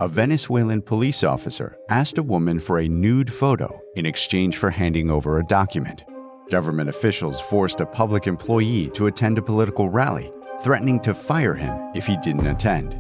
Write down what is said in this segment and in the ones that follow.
A Venezuelan police officer asked a woman for a nude photo in exchange for handing over a document. Government officials forced a public employee to attend a political rally, threatening to fire him if he didn't attend.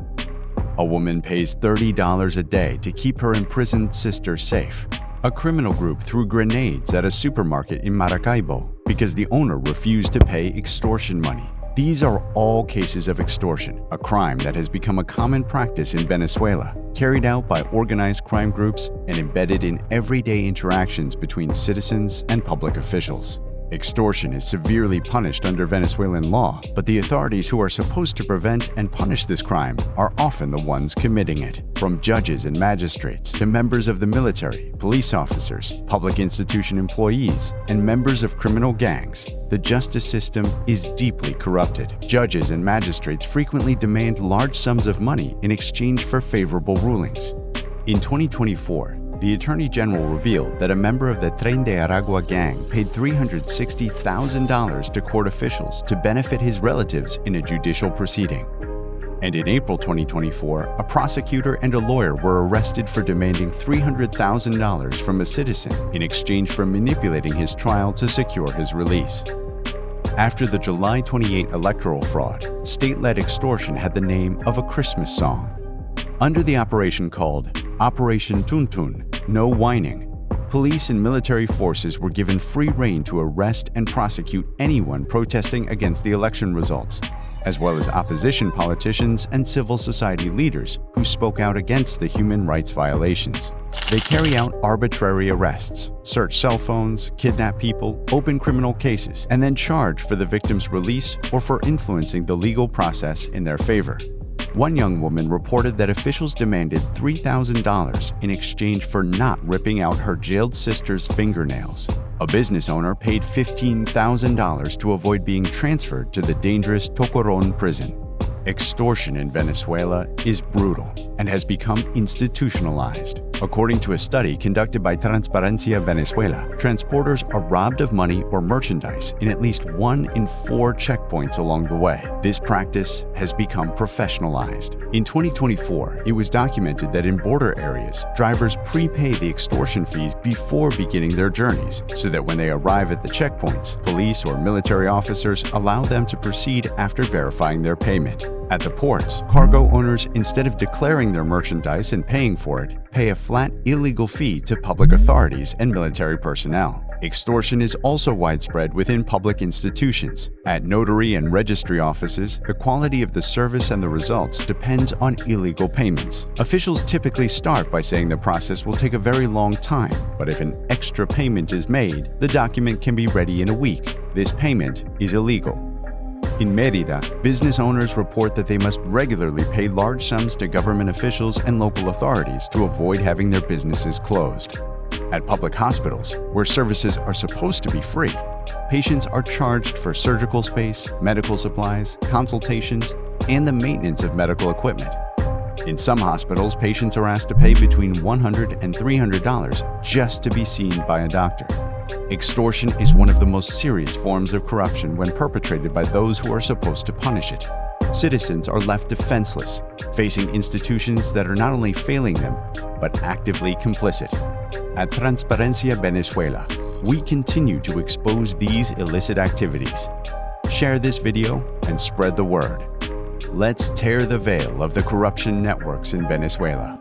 A woman pays $30 a day to keep her imprisoned sister safe. A criminal group threw grenades at a supermarket in Maracaibo because the owner refused to pay extortion money. These are all cases of extortion, a crime that has become a common practice in Venezuela, carried out by organized crime groups and embedded in everyday interactions between citizens and public officials. Extortion is severely punished under Venezuelan law, but the authorities who are supposed to prevent and punish this crime are often the ones committing it. From judges and magistrates to members of the military, police officers, public institution employees, and members of criminal gangs, the justice system is deeply corrupted. Judges and magistrates frequently demand large sums of money in exchange for favorable rulings. In 2024, the Attorney General revealed that a member of the Tren de Aragua gang paid $360,000 to court officials to benefit his relatives in a judicial proceeding. And in April 2024, a prosecutor and a lawyer were arrested for demanding $300,000 from a citizen in exchange for manipulating his trial to secure his release. After the July 28 electoral fraud, state-led extortion had the name of a Christmas song. Under the operation called Operation Tuntun, No Whining, police and military forces were given free rein to arrest and prosecute anyone protesting against the election results, as well as opposition politicians and civil society leaders who spoke out against the human rights violations. They carry out arbitrary arrests, search cell phones, kidnap people, open criminal cases, and then charge for the victim's release or for influencing the legal process in their favor. One young woman reported that officials demanded $3,000 in exchange for not ripping out her jailed sister's fingernails. A business owner paid $15,000 to avoid being transferred to the dangerous Tocoron prison. Extortion in Venezuela is brutal and has become institutionalized. According to a study conducted by Transparencia Venezuela, transporters are robbed of money or merchandise in at least 1 in 4 checkpoints along the way. This practice has become professionalized. In 2024, it was documented that in border areas, drivers prepay the extortion fees before beginning their journeys, so that when they arrive at the checkpoints, police or military officers allow them to proceed after verifying their payment. At the ports, cargo owners, instead of declaring their merchandise and paying for it, pay a flat illegal fee to public authorities and military personnel. Extortion is also widespread within public institutions. At notary and registry offices, the quality of the service and the results depends on illegal payments. Officials typically start by saying the process will take a very long time, but if an extra payment is made, the document can be ready in a week. This payment is illegal. In Mérida, business owners report that they must regularly pay large sums to government officials and local authorities to avoid having their businesses closed. At public hospitals, where services are supposed to be free, patients are charged for surgical space, medical supplies, consultations, and the maintenance of medical equipment. In some hospitals, patients are asked to pay between $100 and $300 just to be seen by a doctor. Extortion is one of the most serious forms of corruption when perpetrated by those who are supposed to punish it. Citizens are left defenseless, facing institutions that are not only failing them, but actively complicit. At Transparencia Venezuela, we continue to expose these illicit activities. Share this video and spread the word. Let's tear the veil of the corruption networks in Venezuela.